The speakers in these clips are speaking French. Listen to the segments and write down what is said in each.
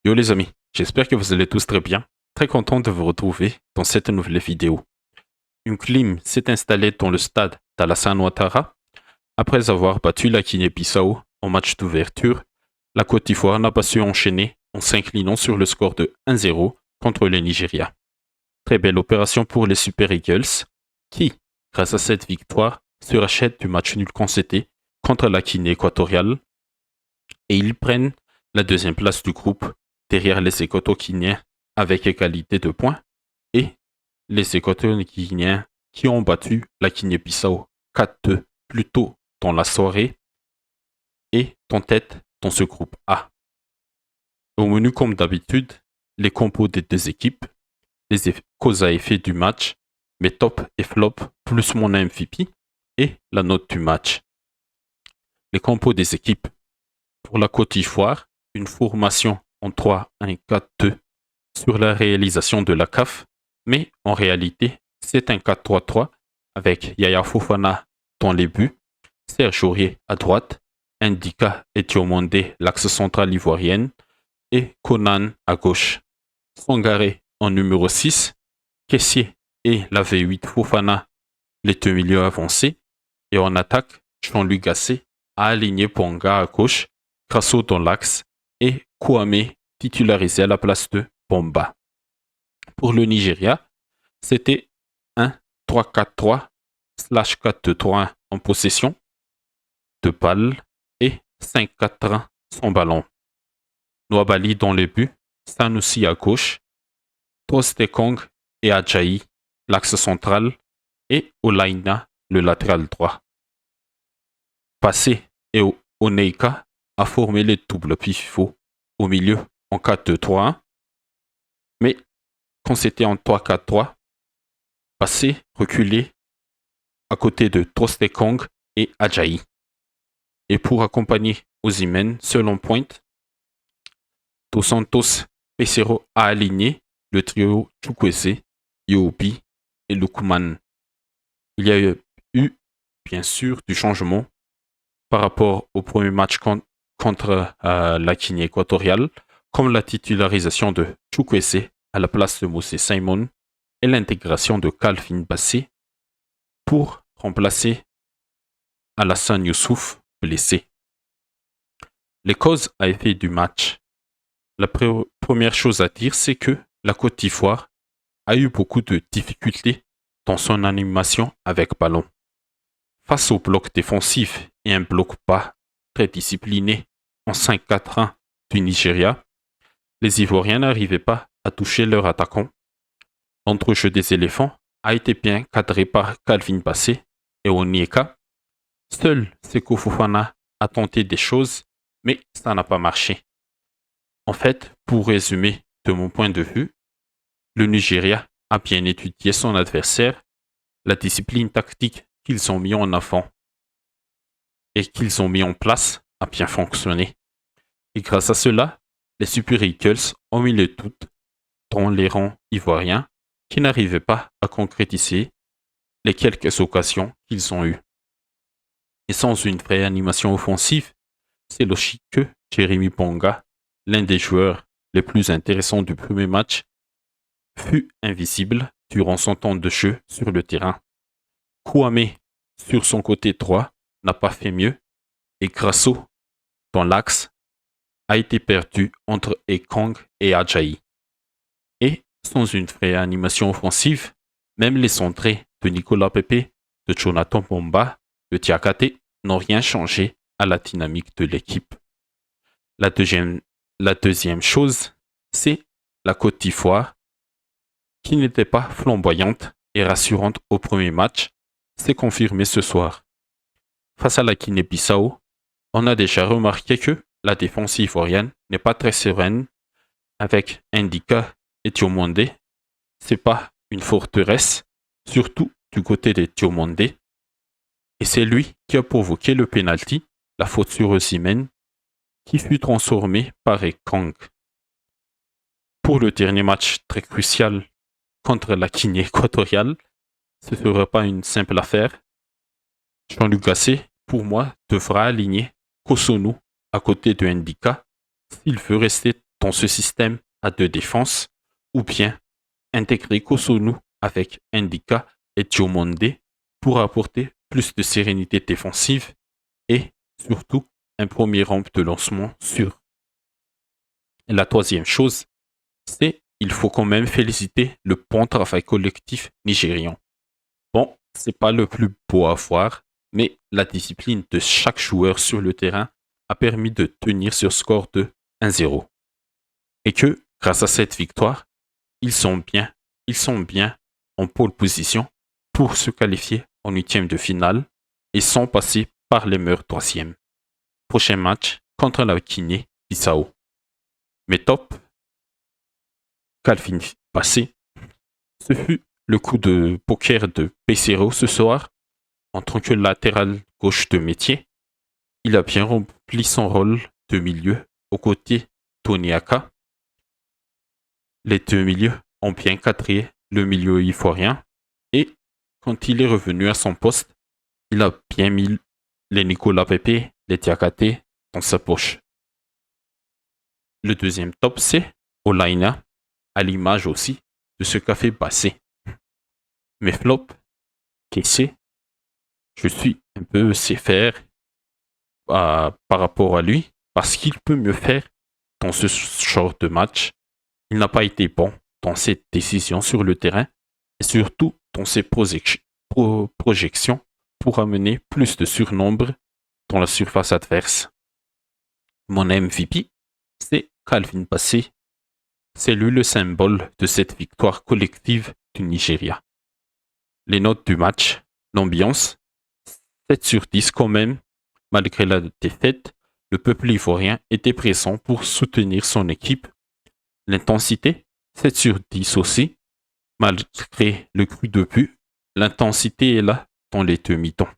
Yo les amis, j'espère que vous allez tous très bien. Très content de vous retrouver dans cette nouvelle vidéo. Une clim s'est installée dans le stade d'Alassane Ouattara. Après avoir battu la Guinée-Bissau en match d'ouverture, la Côte d'Ivoire n'a pas su enchaîner en s'inclinant sur le score de 1-0 contre le Nigeria. Très belle opération pour les Super Eagles qui, grâce à cette victoire, se rachètent du match nul concédé contre la Guinée équatoriale et ils prennent la deuxième place du groupe derrière les Équato-Guinéens avec égalité de points et les Équato-Guinéens qui ont battu la Guinée-Bissau 4-2 plus tôt dans la soirée et en tête dans ce groupe A. Au menu comme d'habitude, les compos des deux équipes, les causes à effet du match, mes top et flop plus mon MVP et la note du match. Les compos des équipes. Pour la Côte d'Ivoire, une formation en 3-1-4-2 sur la réalisation de la CAF, mais en réalité, c'est un 4-3-3 avec Yaya Fofana dans les buts, Serge Aurier à droite, Ndika et Diomandé l'axe central ivoirienne et Conan à gauche. Sangaré en numéro 6, Kessié et la V8 Fofana les deux milieux avancés et en attaque, Jean-Louis Gasset a aligné Ponga à gauche, Grasso dans l'axe et Kouame titularisé à la place de Bomba. Pour le Nigeria, c'était un 3-4-3/4-2-3-1 en possession de balle et 5-4-1 sans ballon. Nouabali dans les buts, Sanusi à gauche, Trostekong et Adjaï l'axe central et Olaina le latéral droit. Passé et Oneika a formé les doubles pivots au milieu en 4-2-3-1, mais quand c'était en 3-4-3, Passé, reculé à côté de Trostekong et Adjaï. Et pour accompagner Osimhen seul en pointe, Dos Santos Pesero a aligné le trio Chukwueze, Yobi et Lukman. Il y a eu, bien sûr, du changement par rapport au premier match contre la Guinée équatoriale, comme la titularisation de Chukwueze à la place de Moses Simon et l'intégration de Calvin Bassey pour remplacer Alassane Youssouf blessé. Les causes à effet du match. La première chose à dire, c'est que la Côte d'Ivoire a eu beaucoup de difficultés dans son animation avec ballon. Face au bloc défensif et un bloc bas très discipliné en 5-4-1 du Nigeria, les Ivoiriens n'arrivaient pas à toucher leur attaquant. L'entrejeu des éléphants a été bien cadré par Calvin Bassey et Onyeka. Seul Seko Fofana a tenté des choses, mais ça n'a pas marché. En fait, pour résumer de mon point de vue, le Nigeria a bien étudié son adversaire, la discipline tactique qu'ils ont mis en avant et qu'ils ont mis en place a bien fonctionné. Et grâce à cela, les Super Eagles ont mis le doute dans les rangs ivoiriens qui n'arrivaient pas à concrétiser les quelques occasions qu'ils ont eues. Et sans une vraie animation offensive, c'est logique que Jérémy Ponga, l'un des joueurs les plus intéressants du premier match, fut invisible durant son temps de jeu sur le terrain. Kouame, sur son côté droit, n'a pas fait mieux et Grasso, dans l'axe, a été perdu entre Ekong et Adjaï. Et sans une vraie animation offensive, même les centrés de Nicolas Pepe, de Jonathan Bomba, de Diakate n'ont rien changé à la dynamique de l'équipe. La deuxième chose, c'est la Côte d'Ivoire, qui n'était pas flamboyante et rassurante au premier match, s'est confirmée ce soir. Face à la Guinée-Bissau, on a déjà remarqué que la défense ivoirienne n'est pas très sereine, avec Ndika et Diomandé. C'est pas une forteresse, surtout du côté de Diomandé. Et c'est lui qui a provoqué le penalty, la faute sur Osimhen, qui fut transformé par Ekong. Pour le dernier match très crucial contre la Guinée équatoriale, ce ne sera pas une simple affaire. Jean-Luc Gasset, pour moi, devra aligner Kosunu à côté de Ndika s'il veut rester dans ce système à deux défenses, ou bien intégrer Kosunu avec Ndika et Diomonde pour apporter plus de sérénité défensive et surtout un premier rampe de lancement sûr. La troisième chose, c'est il faut quand même féliciter le bon travail collectif nigérian. Bon, c'est pas le plus beau à voir, mais la discipline de chaque joueur sur le terrain a permis de tenir ce score de 1-0. Et que, grâce à cette victoire, ils sont bien en pole position pour se qualifier en huitième de finale et sont passés par les meilleurs troisièmes. Prochain match contre la Guinée-Bissau. Mais top, Calvin passé, ce fut le coup de poker de Pesero ce soir en tant que latéral gauche de métier. Il a bien rempli son rôle de milieu aux côtés Toniaka. Les deux milieux ont bien cadré le milieu ivoirien et quand il est revenu à son poste, il a bien mis les Nicolas Pepe, les Diakate dans sa poche. Le deuxième top, c'est Olaina, à l'image aussi de ce qu'a fait Bassé. Mais flop, Kessé, je suis un peu sévère par rapport à lui parce qu'il peut mieux faire dans ce genre de match. Il n'a pas été bon dans ses décisions sur le terrain et surtout dans ses projections pour amener plus de surnombre dans la surface adverse. Mon MVP, c'est Calvin Bassé. C'est lui le symbole de cette victoire collective du Nigeria. Les notes du match, l'ambiance, 7 sur 10 quand même. Malgré la défaite, le peuple ivoirien était présent pour soutenir son équipe. L'intensité, 7 sur 10 aussi. Malgré le cru de but, l'intensité est là dans les deux mi-temps.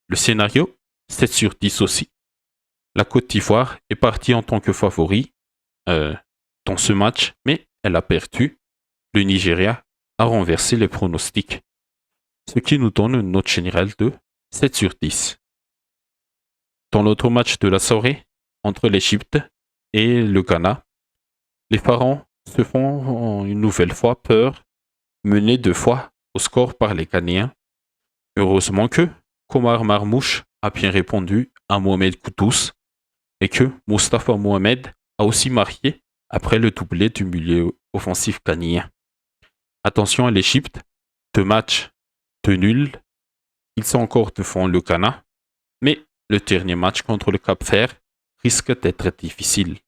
Le scénario, 7 sur 10 aussi. La Côte d'Ivoire est partie en tant que favori dans ce match, mais elle a perdu. Le Nigeria a renversé les pronostics, ce qui nous donne une note générale de 7 sur 10. Dans l'autre match de la soirée, entre l'Égypte et le Ghana, les Pharaons se font une nouvelle fois peur, menés 2 fois au score par les Ghanéens. Heureusement que Komar Marmouche a bien répondu à Mohamed Koutous et que Mustafa Mohamed a aussi marqué après le doublé du milieu offensif ghanéen. Attention à l'Égypte, 2 matchs, 2 nuls. Ils sont encore devant le Ghana, mais le dernier match contre le Cap-Vert risque d'être difficile.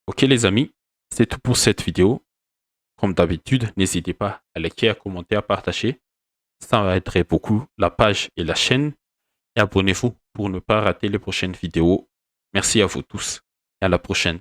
Ok les amis, c'est tout pour cette vidéo. Comme d'habitude, n'hésitez pas à liker, à commenter, à partager. Ça aiderait beaucoup la page et la chaîne. Et abonnez-vous pour ne pas rater les prochaines vidéos. Merci à vous tous et à la prochaine.